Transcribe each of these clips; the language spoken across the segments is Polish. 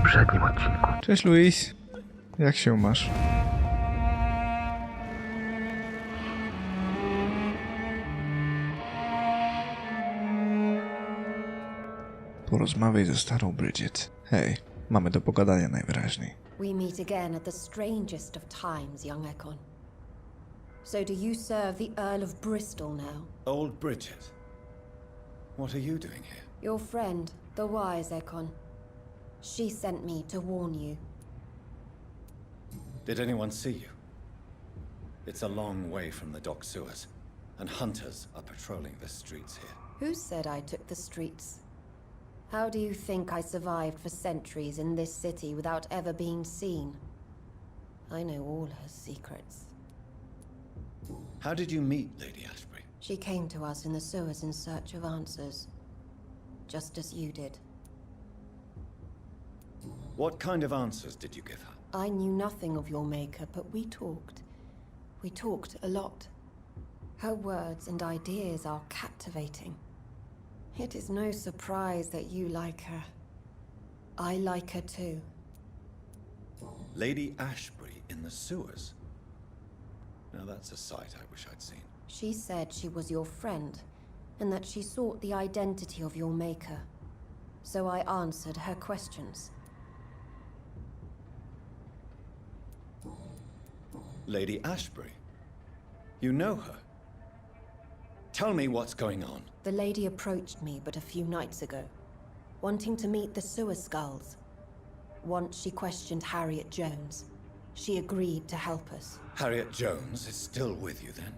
poprzednim odcinku. Cześć Luis, jak się masz? Porozmawiaj ze starą Bridget. Hej, mamy do pogadania najwyraźniej. We meet again at the strangest of times, young Ekon. So do you serve the Earl of Bristol now? Old Bridget. What are you doing here? Your friend, the wise Ekon. She sent me to warn you. Did anyone see you? It's a long way from the dock sewers, and hunters are patrolling the streets here. Who said I took the streets? How do you think I survived for centuries in this city without ever being seen? I know all her secrets. How did you meet Lady Ashbury? She came to us in the sewers in search of answers. Just as you did. What kind of answers did you give her? I knew nothing of your maker, but we talked. We talked a lot. Her words and ideas are captivating. It is no surprise that you like her. I like her too. Lady Ashbury in the sewers? Now that's a sight I wish I'd seen. She said she was your friend, and that she sought the identity of your maker. So I answered her questions. Lady Ashbury? You know her? Tell me what's going on. The lady approached me but a few nights ago, wanting to meet the sewer skulls. Once she questioned Harriet Jones. She agreed to help us. Harriet Jones is still with you then?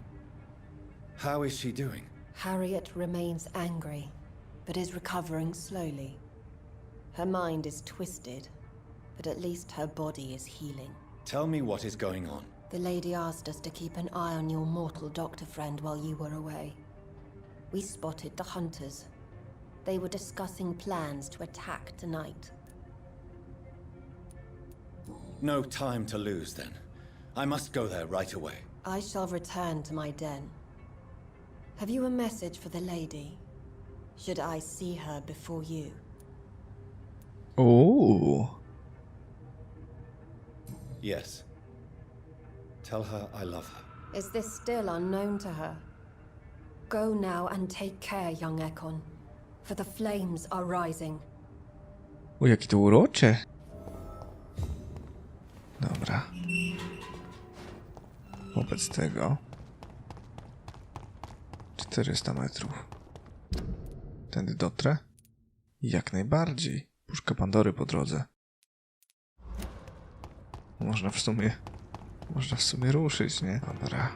How is she doing? Harriet remains angry, but is recovering slowly. Her mind is twisted, but at least her body is healing. Tell me what is going on. The lady asked us to keep an eye on your mortal doctor friend while you were away. We spotted the hunters. They were discussing plans to attack tonight. No time to lose then. I must go there right away. I shall return to my den. Have you a message for the lady? Should I see her before you? Ooh. Yes. Tell her I love her. Is this still unknown to her? Go now and take care, young Ekon, for the flames are rising. O, jakie to urocze. Dobra. Wobec tego 400 metrów. Tędy dotrę? Jak najbardziej. Puszka Pandory po drodze. Można w sumie ruszyć, nie? Dobra.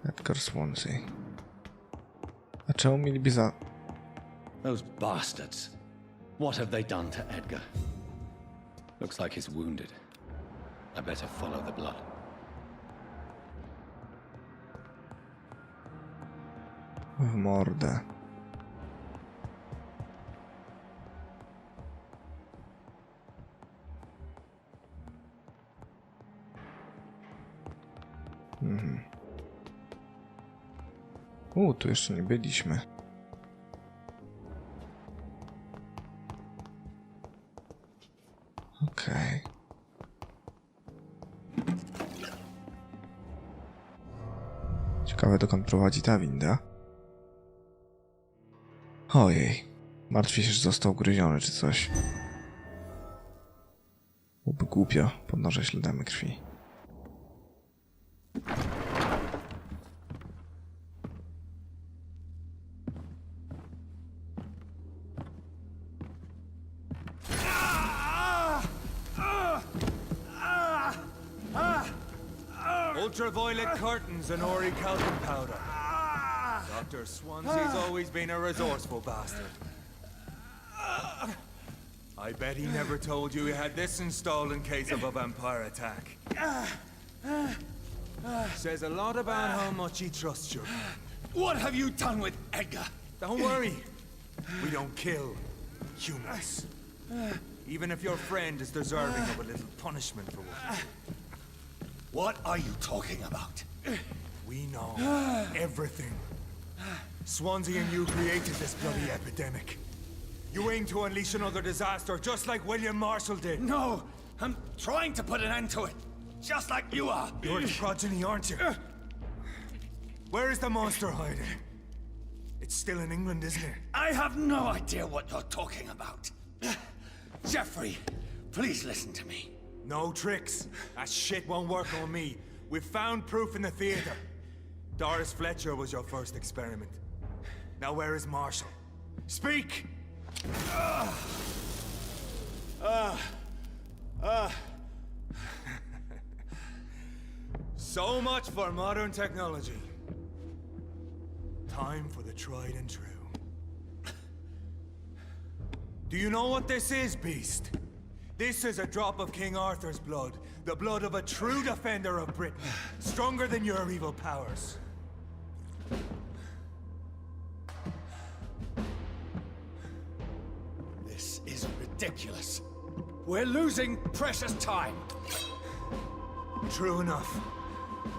Edgar Swansea. A czemu mieliby za... Those bastards. What have they done to Edgar? Looks like he's wounded. I better follow the blood. w mordę? Tu jeszcze nie byliśmy. Okej. Ciekawe, dokąd prowadzi ta winda. Ojej. Martwię się, że został ugryziony czy coś. Byłoby głupio. Podnoszę śladami krwi. Ultraviolet curtains and Ori calcium powder. Dr. Swansea's always been a resourceful bastard. I bet he never told you he had this installed in case of a vampire attack. Says a lot about how much he trusts your friend. What have you done with Edgar? Don't worry. We don't kill humans. Even if your friend is deserving of a little punishment for what. What are you talking about? We know everything. Swansea and you created this bloody epidemic. You aim to unleash another disaster, just like William Marshall did. No! I'm trying to put an end to it, just like you are. You're the progeny, aren't you? Where is the monster hiding? It's still in England, isn't it? I have no idea what you're talking about. Jeffrey, please listen to me. No tricks. That shit won't work on me. We've found proof in the theater. Doris Fletcher was your first experiment. Now where is Marshall? Speak! So much for modern technology. Time for the tried and true. Do you know what this is, Beast? This is a drop of King Arthur's blood. The blood of a true defender of Britain. Stronger than your evil powers. This is ridiculous. We're losing precious time. True enough.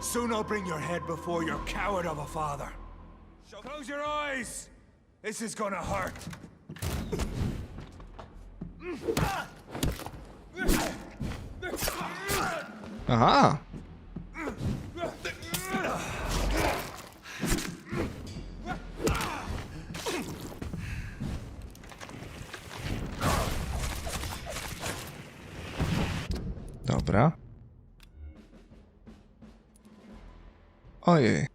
Soon I'll bring your head before your coward of a father. So close your eyes! This is gonna hurt. Aha! Dobra. Ojej.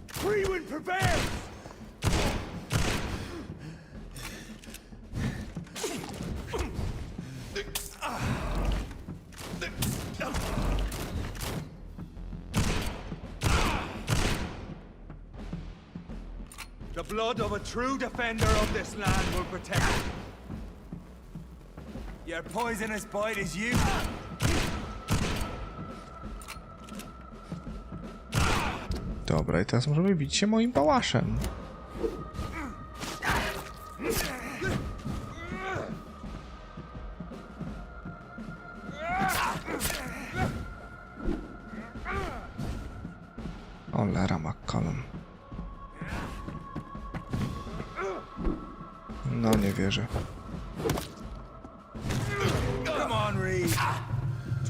Freeman, prepare! The blood of a true defender of this land will protect you. Your poisonous bite is you. Dobra, i teraz możemy bić się moim pałaszem. Ole, ramach kolon. No nie wierzę.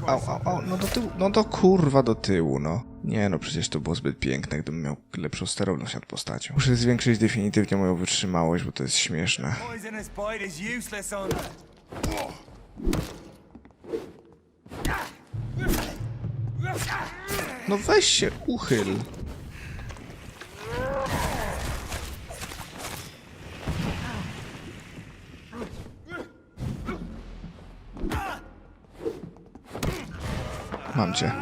Au, au, au, no do tyłu, no to kurwa do tyłu, no. Nie no, przecież to było zbyt piękne, gdybym miał lepszą sterowność nad postacią. Muszę zwiększyć definitywnie moją wytrzymałość, bo to jest śmieszne. No weź się, uchyl. Mam cię.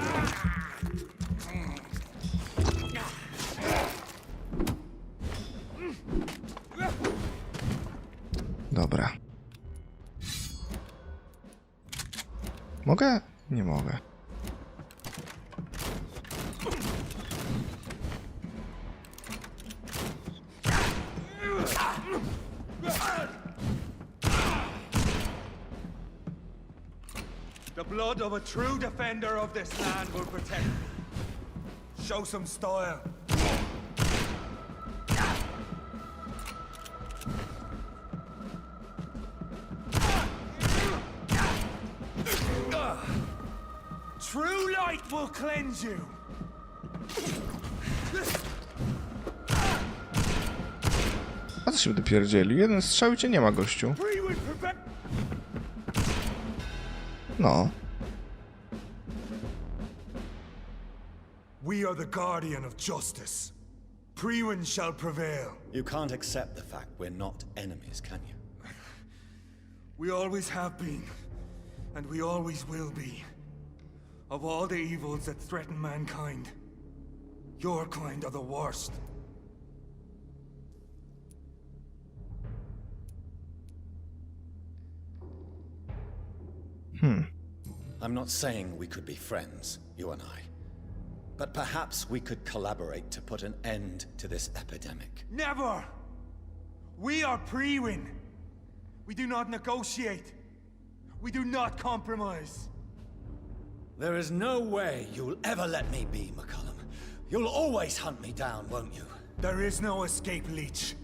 Dobra. Mogę? Nie mogę. The blood of a true defender of this land will protect you. Show some style. True light will cleanse you. A co się będę pierdzielił? Jeden strzał i cię nie ma, gościu. No. We are the guardian of justice. Priwen shall prevail. You can't accept the fact we're not enemies, can you? We always have been, and we always will be. Of all the evils that threaten mankind, your kind are the worst. I'm not saying we could be friends, you and I. But perhaps we could collaborate to put an end to this epidemic. Never! We are Priwen. We do not negotiate. We do not compromise. There is no way you'll ever let me be, McCullum. You'll always hunt me down, won't you? There is no escape, Leech.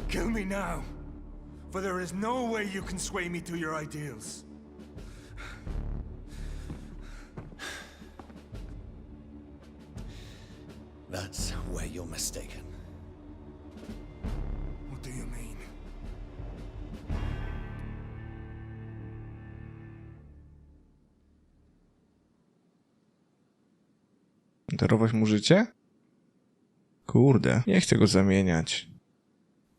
Kill me now. For there is no way you can sway me to your ideals. That's where you're mistaken. What do you mean? Darować mu życie? Kurde, nie chcę go zamieniać.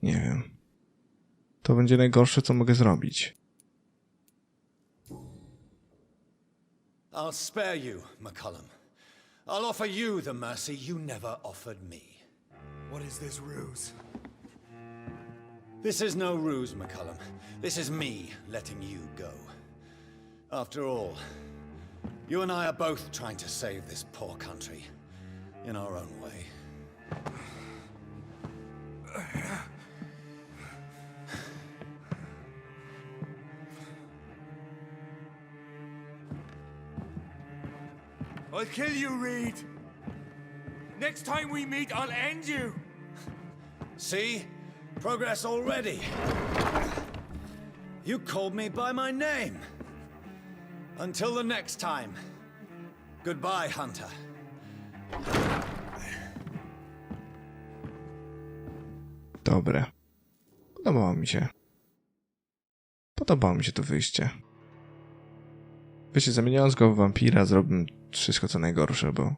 Nie wiem. To będzie najgorsze, co mogę zrobić. I'll spare you, McCullum. I'll offer you the mercy you never offered me. What is this ruse? This is no ruse, McCullum. This is me letting you go. After all, you and I are both trying to save this poor country in our own way. I'll kill you, Reed. Next time we meet, I'll end you. See? Progress already. You called me by my name. Until the next time. Goodbye, Hunter. Dobre. Podobało mi się. Podobało mi się to wyjście. Wiecie, zamieniając go w wampira, zrobię wszystko co najgorsze, bo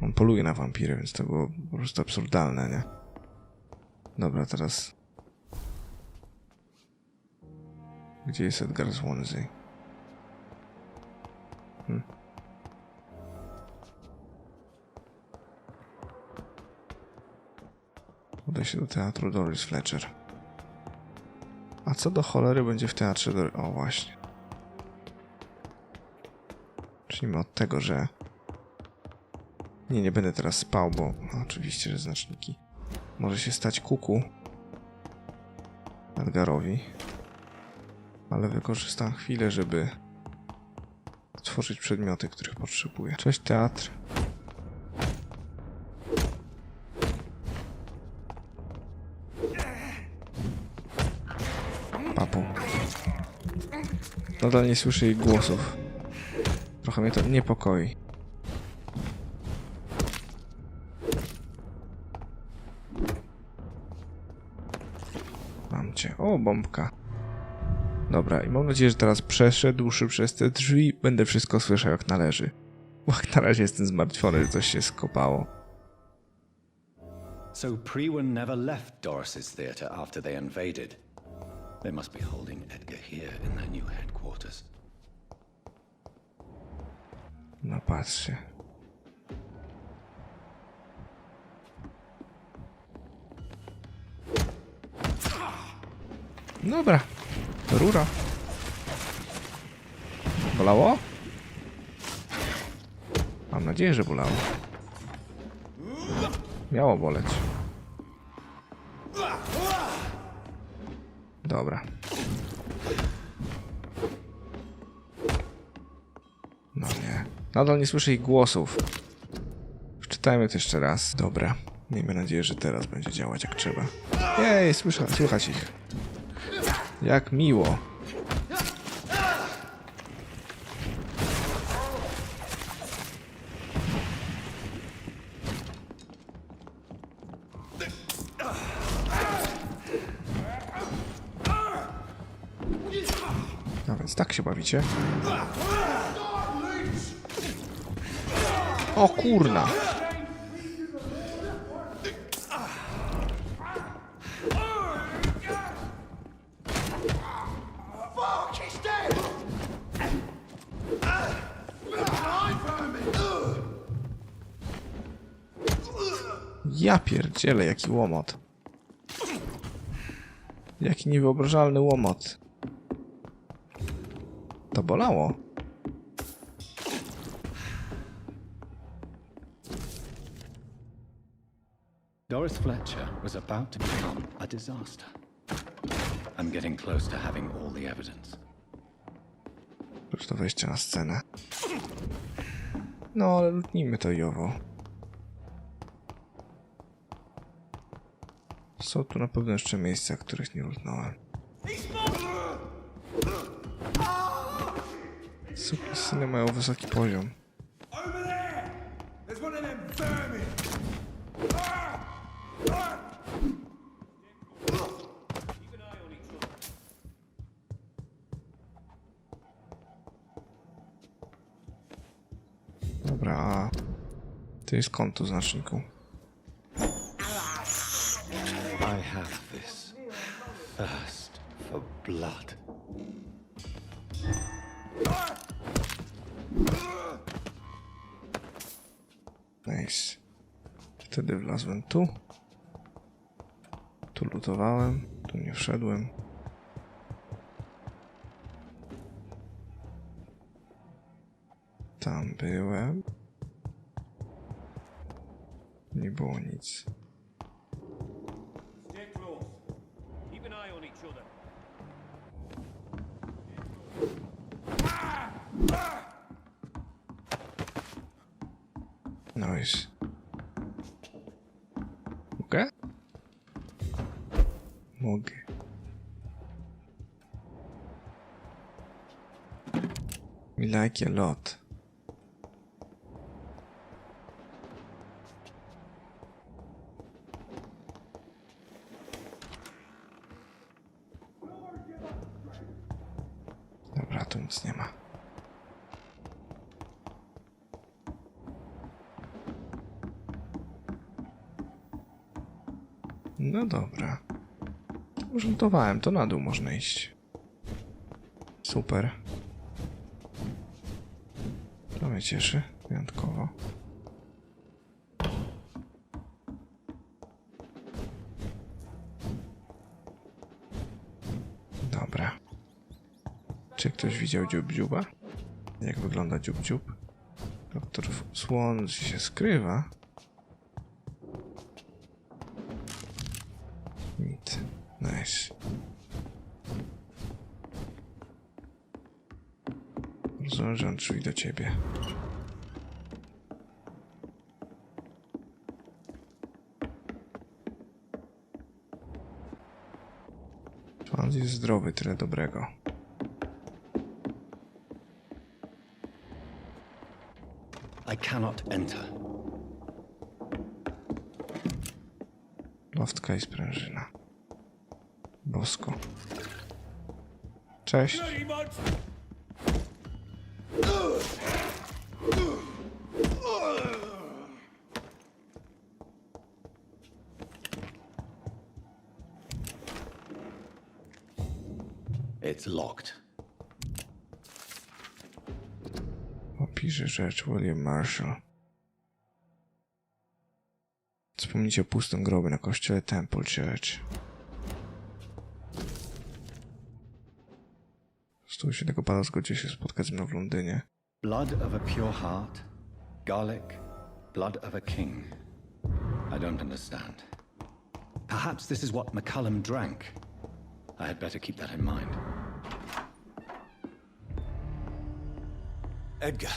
on poluje na wampiry, więc to było po prostu absurdalne, nie? Dobra, teraz... Gdzie jest Edgar Swansea? Udaj się do teatru Doris Fletcher. A co do cholery będzie w teatrze Doris... O, właśnie. Zacznijmy od tego, że... Nie będę teraz spał, bo... No, oczywiście, że znaczniki. Może się stać kuku. Edgarowi. Ale wykorzystam chwilę, żeby... stworzyć przedmioty, których potrzebuję. Cześć, teatr. Papu. Nadal nie słyszę jej głosów. Trochę mnie to niepokoi. Mam cię. O, bombka. Dobra, i mam nadzieję, że teraz przeszedłszy przez te drzwi, będę wszystko słyszał jak należy. Bo jak na razie jestem zmartwiony, że coś się skopało. So Prewen never left Doris's theatre after they invaded. They must be holding Edgar here in their new headquarters. No patrzcie. Dobra. Rura. Bolało? Mam nadzieję, że bolało. Miało boleć. Dobra. No nie. Nadal nie słyszę ich głosów. Wczytajmy to jeszcze raz. Dobra. Miejmy nadzieję, że teraz będzie działać jak trzeba. Jej, słychać ich. Jak miło. No więc tak się bawicie. O kurna. Ja pierdzielę, jaki łomot. Jaki niewyobrażalny łomot. To bolało. Doris Fletcher was about to become a disaster. I'm getting close to having all the evidence. Klucz do wejścia na scenę. No, ale lutnijmy to i owo. Są tu na pewno jeszcze miejsca, których nie lutnąłem. Syny mają wysoki poziom. Dobra, a ty jest konto znaczniku. I have this thirst for blood. Nice. Wtedy wlazłem tu. Tu lutowałem. Tu nie wszedłem. Tam byłem. Nie było nic. Nice. Mogę? Mogę. We like a lot. Dobra, tu nic nie ma. No dobra. Już lutowałem, to na dół można iść. Super. To mnie cieszy, wyjątkowo. Dobra. Czy ktoś widział dziób-dziuba? Jak wygląda dziób-dziób? Doktor Słon się skrywa. Nic. Nice. Rozumiem, że on drzwi do ciebie. Pan jest zdrowy, tyle dobrego. I cannot enter. Loftka i sprężyna. Bosko. Cześć. It's locked. Opisze rzecz William Marshall. Wspomnijcie o pustym grobie na kościele Temple Church. Stół Świętego Pana zgodził się spotkać ze mną w Londynie. Blood of a pure heart, garlic, blood of a king. I don't understand. Perhaps this is what McCullum drank. I had better keep that in mind. Edgar.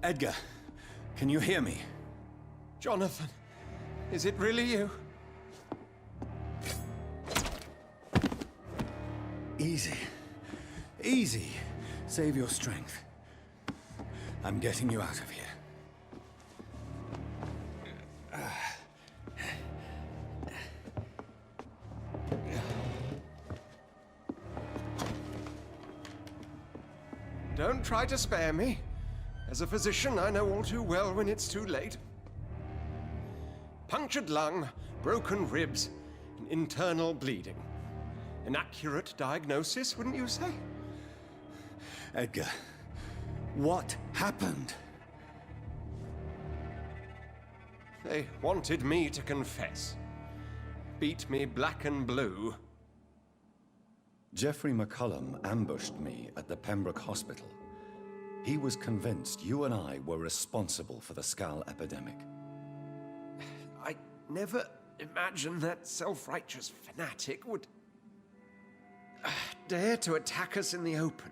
Edgar, can you hear me? Jonathan, is it really you? Easy. Easy. Save your strength. I'm getting you out of here. Don't try to spare me. As a physician, I know all too well when it's too late. Punctured lung, broken ribs, and internal bleeding. An accurate diagnosis, wouldn't you say? Edgar, what happened? They wanted me to confess. Beat me black and blue. Jeffrey McCullum ambushed me at the Pembroke Hospital. He was convinced you and I were responsible for the Skull epidemic. I never imagined that self-righteous fanatic would dare to attack us in the open.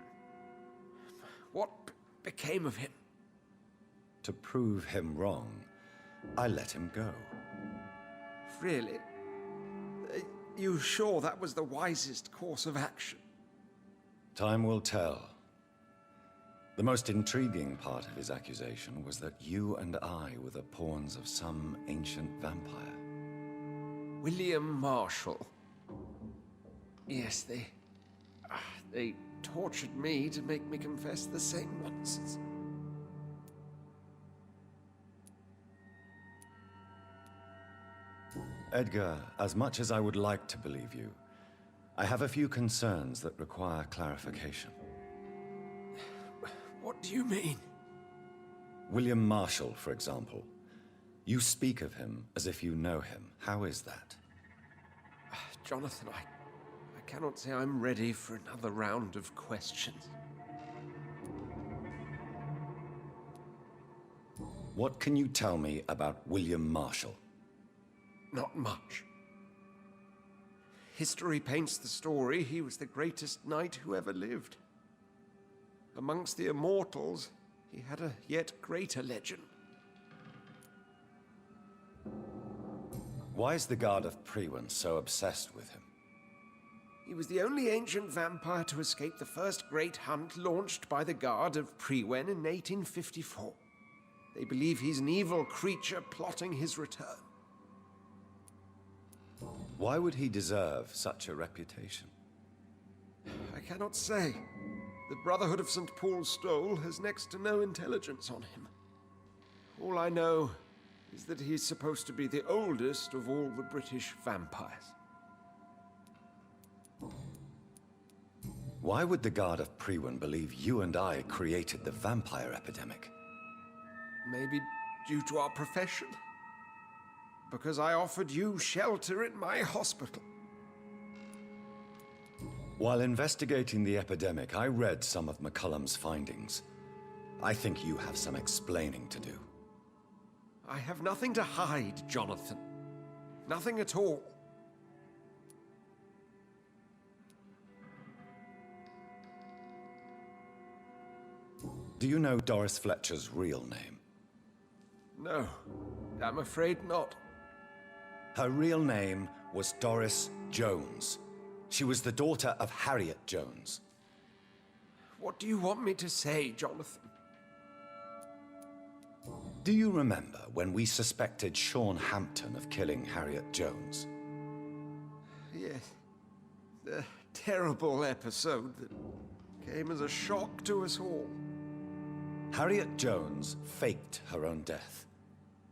became of him? To prove him wrong, I let him go. Really? You sure that was the wisest course of action? Time will tell. The most intriguing part of his accusation was that you and I were the pawns of some ancient vampire. William Marshall. Yes, they tortured me to make me confess the same nonsense. Edgar, as much as I would like to believe you, I have a few concerns that require clarification. What do you mean? William Marshall, for example. You speak of him as if you know him. How is that? Jonathan, I cannot say I'm ready for another round of questions. What can you tell me about William Marshall? Not much. History paints the story he was the greatest knight who ever lived. Amongst the immortals, he had a yet greater legend. Why is the Guard of Priwen so obsessed with him? He was the only ancient vampire to escape the first great hunt launched by the Guard of Priwen in 1854. They believe he's an evil creature plotting his return. Why would he deserve such a reputation? I cannot say. The Brotherhood of St. Paul's Stole has next to no intelligence on him. All I know is that he's supposed to be the oldest of all the British vampires. Why would the Guard of Priwen believe you and I created the vampire epidemic? Maybe due to our profession. Because I offered you shelter in my hospital. While investigating the epidemic, I read some of McCullum's findings. I think you have some explaining to do. I have nothing to hide, Jonathan. Nothing at all. Do you know Doris Fletcher's real name? No, I'm afraid not. Her real name was Doris Jones. She was the daughter of Harriet Jones. What do you want me to say, Jonathan? Do you remember when we suspected Sean Hampton of killing Harriet Jones? Yes. The terrible episode that came as a shock to us all. Harriet Jones faked her own death.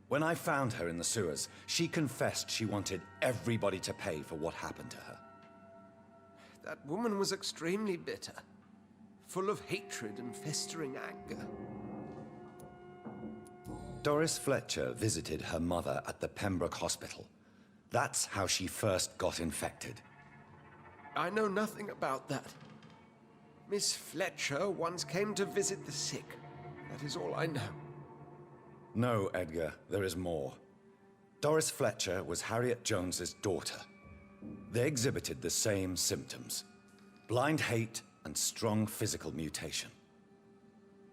When I found her in the sewers, she confessed she wanted everybody to pay for what happened to her. That woman was extremely bitter, full of hatred and festering anger. Doris Fletcher visited her mother at the Pembroke Hospital. That's how she first got infected. I know nothing about that. Miss Fletcher once came to visit the sick. That is all I know. No, Edgar, there is more. Doris Fletcher was Harriet Jones's daughter. They exhibited the same symptoms: blind hate and strong physical mutation.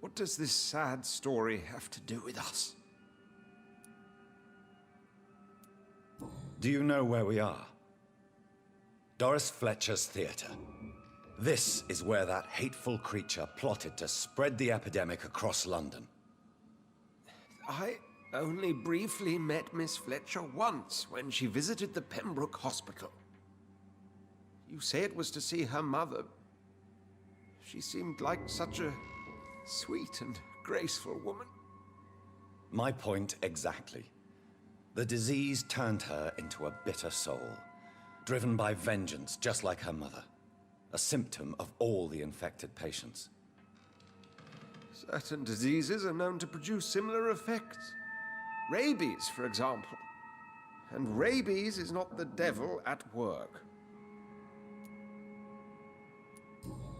What does this sad story have to do with us? Do you know where we are? Doris Fletcher's theater. This is where that hateful creature plotted to spread the epidemic across London. I only briefly met Miss Fletcher once when she visited the Pembroke Hospital. You say it was to see her mother. She seemed like such a sweet and graceful woman. My point exactly. The disease turned her into a bitter soul, driven by vengeance just like her mother. A symptom of all the infected patients. Certain diseases are known to produce similar effects. Rabies, for example. And rabies is not the devil at work.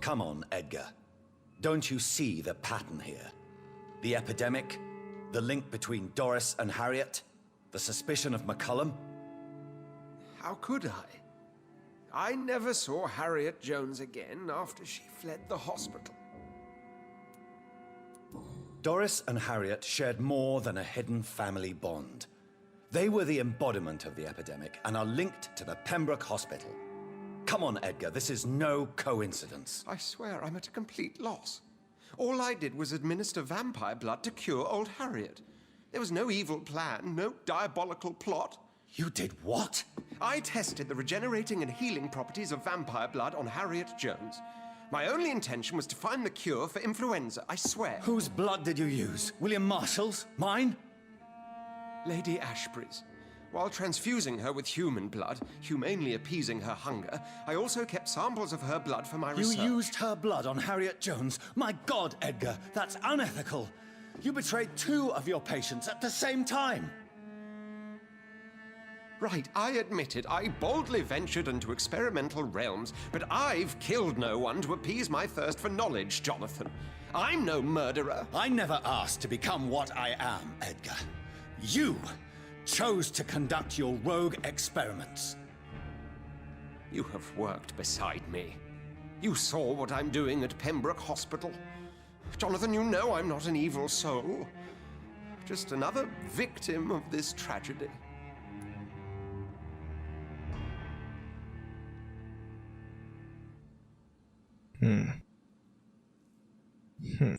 Come on, Edgar. Don't you see the pattern here? The epidemic, the link between Doris and Harriet, the suspicion of McCullum? How could I? I never saw Harriet Jones again after she fled the hospital. Doris and Harriet shared more than a hidden family bond. They were the embodiment of the epidemic and are linked to the Pembroke Hospital. Come on, Edgar, this is no coincidence. I swear I'm at a complete loss. All I did was administer vampire blood to cure old Harriet. There was no evil plan, no diabolical plot. You did what? I tested the regenerating and healing properties of vampire blood on Harriet Jones. My only intention was to find the cure for influenza, I swear. Whose blood did you use? William Marshall's? Mine? Lady Ashbury's. While transfusing her with human blood, humanely appeasing her hunger, I also kept samples of her blood for my research. You used her blood on Harriet Jones? My God, Edgar, that's unethical. You betrayed 2 of your patients at the same time. Right, I admit it. I boldly ventured into experimental realms, but I've killed no one to appease my thirst for knowledge, Jonathan. I'm no murderer. I never asked to become what I am, Edgar. You chose to conduct your rogue experiments. You have worked beside me. You saw what I'm doing at Pembroke Hospital. Jonathan, you know I'm not an evil soul. Just another victim of this tragedy.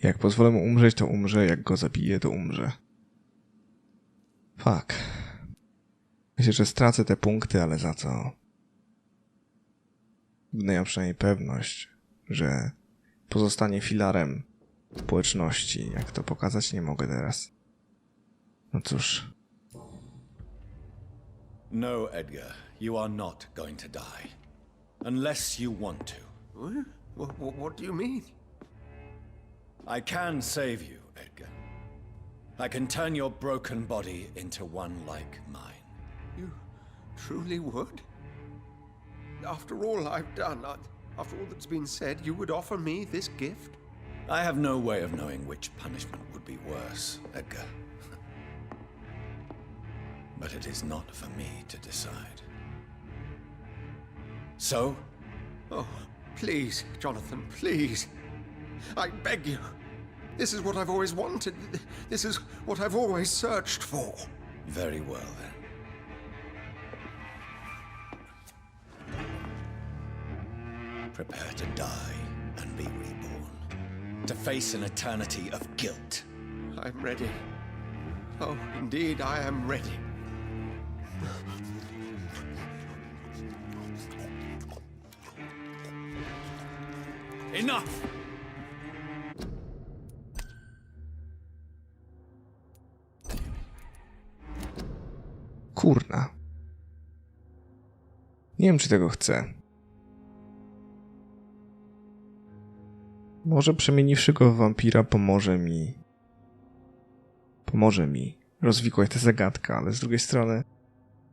Jak pozwolę mu umrzeć, to umrze. Jak go zabiję, to umrze. Fuck. Myślę, że stracę te punkty, ale za co? Będę miał przynajmniej pewność, że pozostanie filarem społeczności. Jak to pokazać, nie mogę teraz. No cóż. No, Edgar, you are not going to die. Unless you want to. What do you mean? I can save you, Edgar. I can turn your broken body into one like mine. You truly would? After all I've done, after all that's been said, you would offer me this gift? I have no way of knowing which punishment would be worse, Edgar. But it is not for me to decide. So? Oh, please, Jonathan, please. I beg you. This is what I've always wanted. This is what I've always searched for. Very well, then. Prepare to die and be reborn. To face an eternity of guilt. I'm ready. Oh, indeed, I am ready. Enough! Kurna. Nie wiem, czy tego chcę. Może przemieniwszy go w wampira pomoże mi rozwikłać tę zagadkę, ale z drugiej strony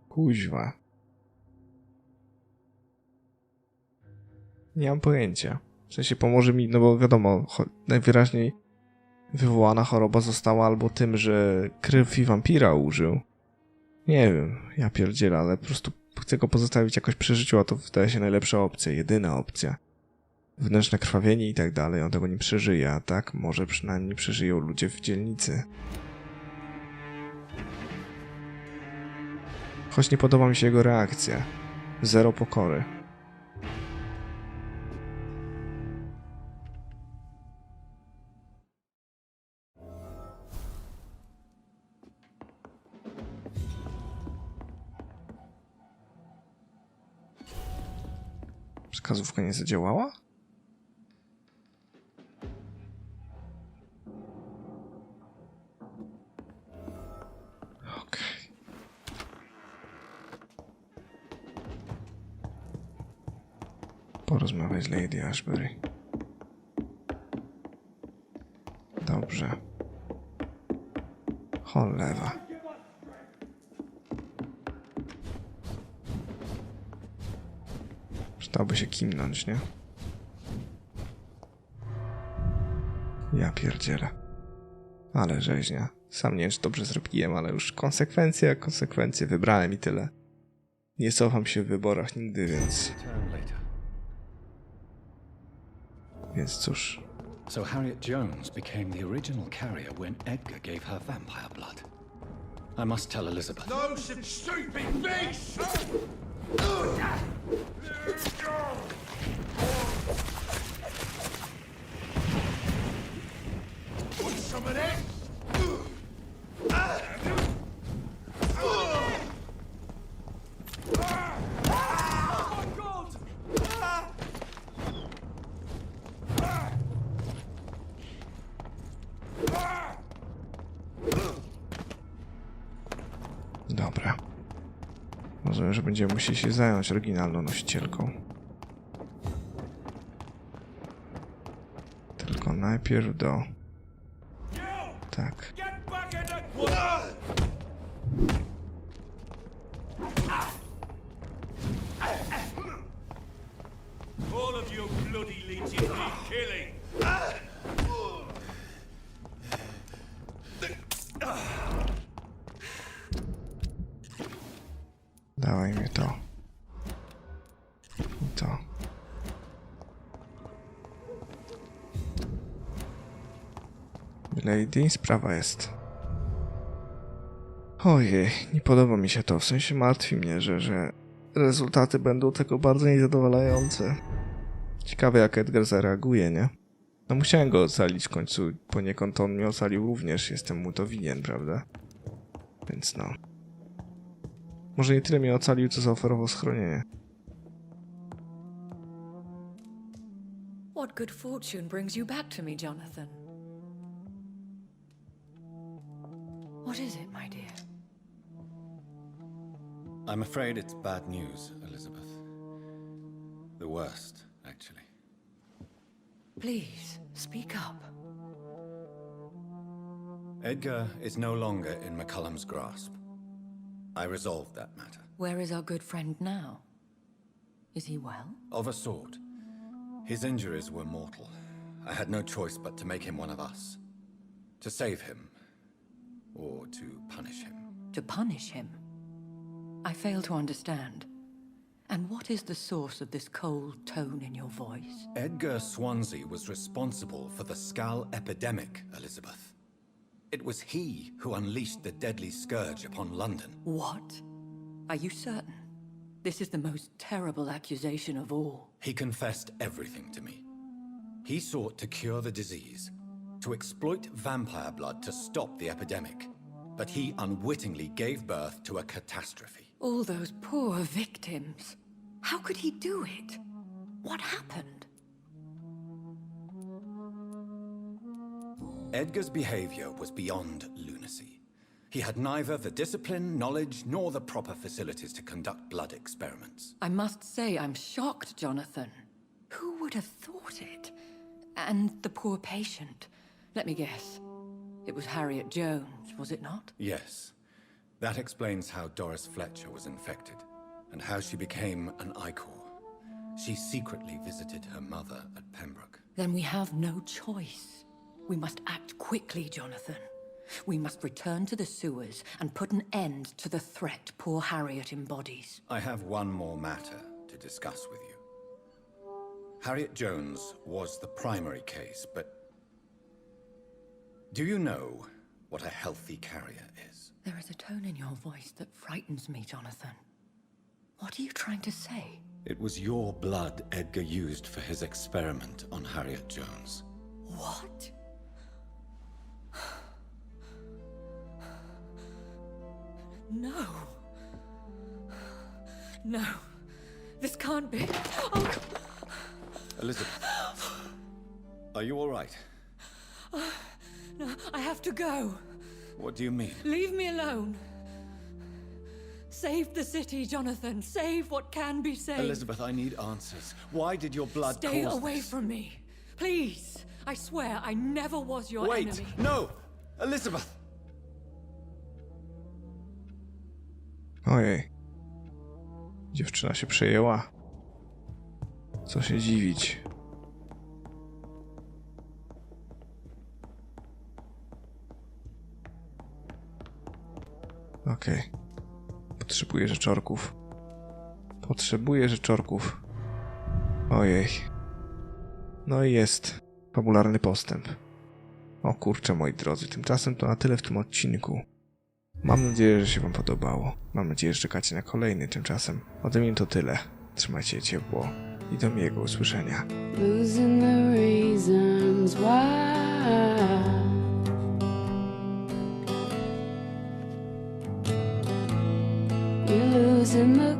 kuźwa. Nie mam pojęcia. W sensie pomoże mi, no bo wiadomo, najwyraźniej wywołana choroba została albo tym, że krwi wampira użył. Nie wiem, ja pierdzielę, ale po prostu chcę go pozostawić jakoś przy życiu, a to wydaje się najlepsza opcja, jedyna opcja. Wewnętrzne krwawienie i tak dalej, on tego nie przeżyje, a tak może przynajmniej przeżyją ludzie w dzielnicy. Choć nie podoba mi się jego reakcja. Zero pokory. Wskazówka nie zadziałała? Okej. Porozmawiaj z Lady Ashbury. Dobrze. Cholewa. Przydałoby się kimnąć, nie? Ja pierdzielę. Ale rzeźnia. Sam nie wiem, czy dobrze zrobiłem, ale już konsekwencje wybrałem i tyle. Nie cofam się w wyborach nigdy, więc... Więc cóż. So Harriet Jones became the original carrier when Edgar gave her vampire blood. I must tell Elizabeth. No such stupid beast! Want some of that? Dobra. Rozumiem, że będziemy musieli się zająć oryginalną nosicielką. Tylko najpierw do... Tak. All of you bloody leeches need killing! Dawaj mi to. I to. Lady, sprawa jest. Ojej, nie podoba mi się to. W sensie martwi mnie, że rezultaty będą tego bardzo niezadowalające. Ciekawe, jak Edgar zareaguje, nie? No musiałem go ocalić w końcu. Poniekąd on mnie ocalił również. Jestem mu to winien, prawda? Więc no. Może nie tyle mnie ocalił, co zaoferował schronienie. What good fortune brings you back to me, Jonathan? What is it, my dear? I'm afraid it's bad news, Elizabeth. The worst, actually. Please, speak up. Edgar is no longer in McCullum's grasp. I resolved that matter. Where is our good friend now? Is he well? Of a sort. His injuries were mortal. I had no choice but to make him one of us. To save him. Or to punish him. To punish him? I fail to understand. And what is the source of this cold tone in your voice? Edgar Swansea was responsible for the Skull epidemic, Elizabeth. It was he who unleashed the deadly scourge upon London. What? Are you certain? This is the most terrible accusation of all. He confessed everything to me. He sought to cure the disease, to exploit vampire blood to stop the epidemic. But he unwittingly gave birth to a catastrophe. All those poor victims. How could he do it? What happened? Edgar's behavior was beyond lunacy. He had neither the discipline, knowledge, nor the proper facilities to conduct blood experiments. I must say I'm shocked, Jonathan. Who would have thought it? And the poor patient. Let me guess. It was Harriet Jones, was it not? Yes. That explains how Doris Fletcher was infected, and how she became an Ichor. She secretly visited her mother at Pembroke. Then we have no choice. We must act quickly, Jonathan. We must return to the sewers and put an end to the threat poor Harriet embodies. I have one more matter to discuss with you. Harriet Jones was the primary case, but do you know what a healthy carrier is? There is a tone in your voice that frightens me, Jonathan. What are you trying to say? It was your blood Edgar used for his experiment on Harriet Jones. What? No. No. This can't be. Oh. Elizabeth, are you all right? No, I have to go. What do you mean? Leave me alone. Save the city, Jonathan. Save what can be saved. Elizabeth, I need answers. Why did your blood Stay cause away this? from me. Please. I swear I never was your Wait! enemy. No! Elizabeth! Ojej. Dziewczyna się przejęła. Co się dziwić. Okej. Potrzebuję rzeczorków. Potrzebuję rzeczorków. Ojej. No i jest. fabularny postęp. O kurczę, moi drodzy, tymczasem to na tyle w tym odcinku. Mam nadzieję, że się wam podobało. Mam nadzieję, że czekacie na kolejny. Tymczasem ode mnie to tyle. Trzymajcie się ciepło i do miłego usłyszenia. Losing the reasons why. You're losing the